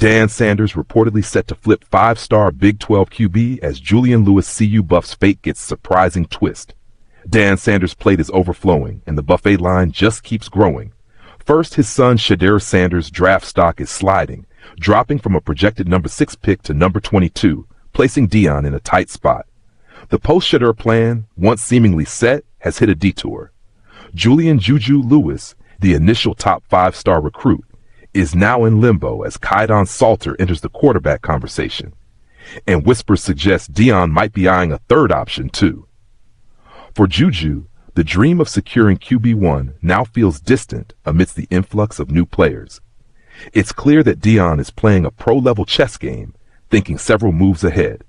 Deion Sanders reportedly set to flip five-star Big 12 QB as Julian Lewis CU Buffs' fate gets surprising twist. Deion Sanders' plate is overflowing, and the buffet line just keeps growing. First, his son Shedeur Sanders' draft stock is sliding, dropping from a projected number 6 pick to number 22, placing Deion in a tight spot. The post-Shedeur plan, once seemingly set, has hit a detour. Julian Juju Lewis, the initial top 5-star recruit, is now in limbo as Kaidon Salter enters the quarterback conversation. And whispers suggest Deion might be eyeing a third option, too. For Juju, the dream of securing QB1 now feels distant amidst the influx of new players. It's clear that Deion is playing a pro-level chess game, thinking several moves ahead.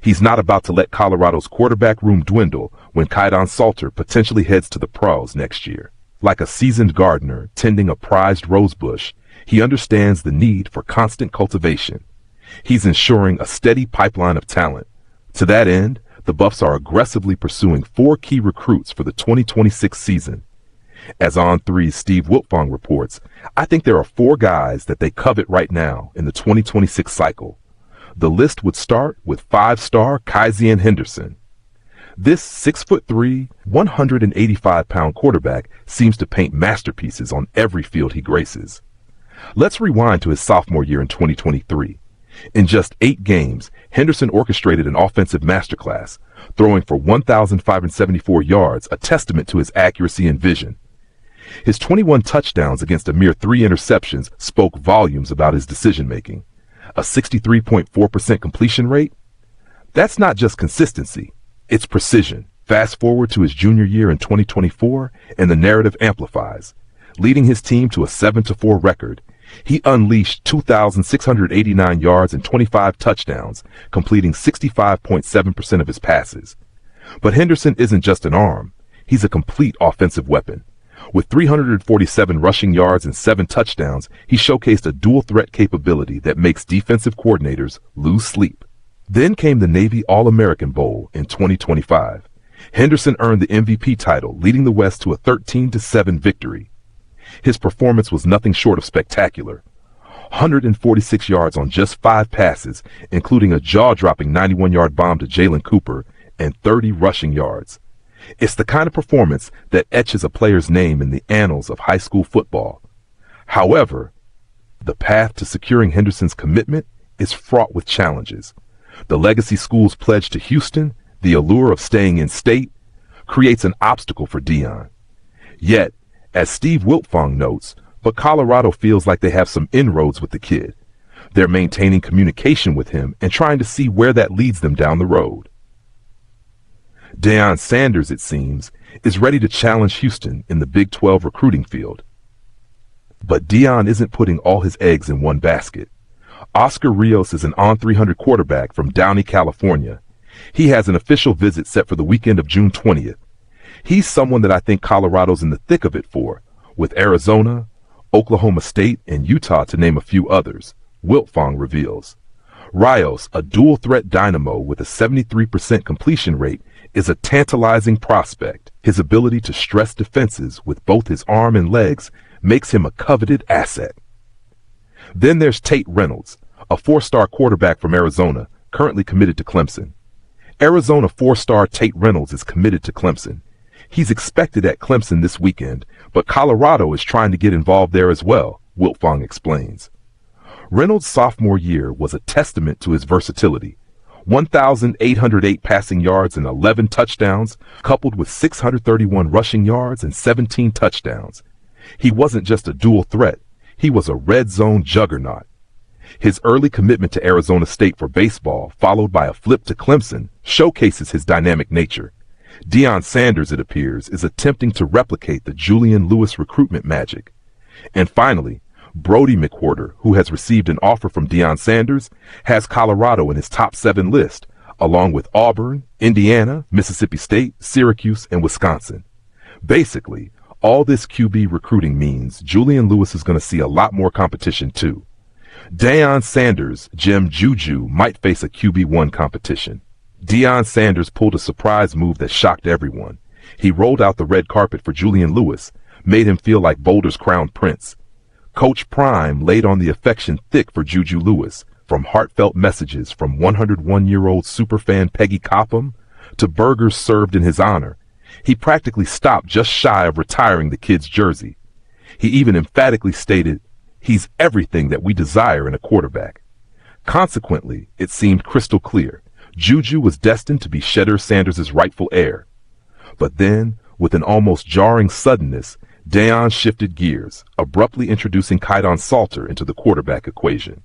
He's not about to let Colorado's quarterback room dwindle when Kaidon Salter potentially heads to the pros next year. Like a seasoned gardener tending a prized rosebush, he understands the need for constant cultivation. He's ensuring a steady pipeline of talent. To that end, the Buffs are aggressively pursuing 4 key recruits for the 2026 season. As On3's Steve Wiltfong reports, I think there are 4 guys that they covet right now in the 2026 cycle. The list would start with 5-star Kaidon Henderson. This 6'3", 185-pound quarterback seems to paint masterpieces on every field he graces. Let's rewind to his sophomore year in 2023. In just 8 games, Henderson orchestrated an offensive masterclass, throwing for 1,574 yards, a testament to his accuracy and vision. His 21 touchdowns against a mere 3 interceptions spoke volumes about his decision-making. A 63.4% completion rate? That's not just consistency, it's precision. Fast forward to his junior year in 2024, and the narrative amplifies. Leading his team to a 7-4 record, he unleashed 2,689 yards and 25 touchdowns, completing 65.7% of his passes. But Henderson isn't just an arm. He's a complete offensive weapon. With 347 rushing yards and 7 touchdowns, he showcased a dual-threat capability that makes defensive coordinators lose sleep. Then came the Navy All-American Bowl in 2025. Henderson earned the MVP title, leading the West to a 13-7 victory. His performance was nothing short of spectacular. 146 yards on just 5 passes, including a jaw-dropping 91-yard bomb to Jalen Cooper, and 30 rushing yards. It's the kind of performance that etches a player's name in the annals of high school football. However, the path to securing Henderson's commitment is fraught with challenges. The legacy school's pledge to Houston, the allure of staying in state, creates an obstacle for Deion. Yet, as Steve Wiltfong notes, but Colorado feels like they have some inroads with the kid. They're maintaining communication with him and trying to see where that leads them down the road. Deion Sanders, it seems, is ready to challenge Houston in the Big 12 recruiting field. But Deion isn't putting all his eggs in one basket. Oscar Rios is an On300 quarterback from Downey, California. He has an official visit set for the weekend of June 20th. He's someone that I think Colorado's in the thick of it for, with Arizona, Oklahoma State, and Utah to name a few others, Wiltfong reveals. Rios, a dual-threat dynamo with a 73% completion rate, is a tantalizing prospect. His ability to stress defenses with both his arm and legs makes him a coveted asset. Then there's Tate Reynolds, a 4-star quarterback from Arizona, currently committed to Clemson. Arizona 4-star Tate Reynolds is committed to Clemson. He's expected at Clemson this weekend, but Colorado is trying to get involved there as well, Wiltfong explains. Reynolds' sophomore year was a testament to his versatility. 1,808 passing yards and 11 touchdowns, coupled with 631 rushing yards and 17 touchdowns. He wasn't just a dual threat, he was a red zone juggernaut. His early commitment to Arizona State for baseball, followed by a flip to Clemson, showcases his dynamic nature. Deion Sanders, it appears, is attempting to replicate the Julian Lewis recruitment magic. And finally, Brody McWhorter, who has received an offer from Deion Sanders, has Colorado in his top 7 list, along with Auburn, Indiana, Mississippi State, Syracuse, and Wisconsin. Basically, all this QB recruiting means Julian Lewis is going to see a lot more competition too. Deion Sanders' gem Juju might face a QB1 competition. Deion Sanders pulled a surprise move that shocked everyone. He rolled out the red carpet for Julian Lewis, made him feel like Boulder's crown prince. Coach Prime laid on the affection thick for Juju Lewis, from heartfelt messages from 101-year-old superfan Peggy Copham to burgers served in his honor. He practically stopped just shy of retiring the kid's jersey. He even emphatically stated, "He's everything that we desire in a quarterback." Consequently, it seemed crystal clear. Juju was destined to be Shedeur Sanders' rightful heir. But then, with an almost jarring suddenness, Deion shifted gears, abruptly introducing Kaidon Salter into the quarterback equation.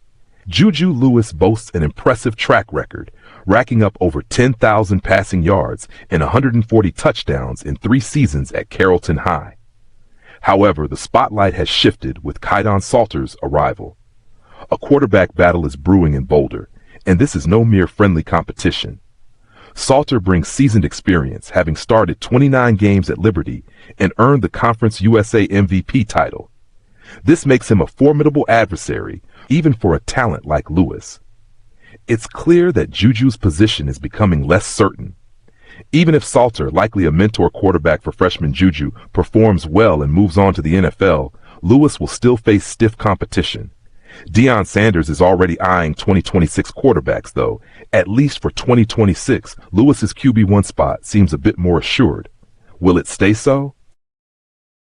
Juju Lewis boasts an impressive track record, racking up over 10,000 passing yards and 140 touchdowns in 3 seasons at Carrollton High. However, the spotlight has shifted with Kaidon Salter's arrival. A quarterback battle is brewing in Boulder, and this is no mere friendly competition. Salter brings seasoned experience, having started 29 games at Liberty and earned the Conference USA MVP title. This makes him a formidable adversary, even for a talent like Lewis. It's clear that Juju's position is becoming less certain. Even if Salter, likely a mentor quarterback for freshman Juju, performs well and moves on to the NFL, Lewis will still face stiff competition. Deion Sanders is already eyeing 2026 quarterbacks, though. At least for 2026, Lewis's QB1 spot seems a bit more assured. Will it stay so?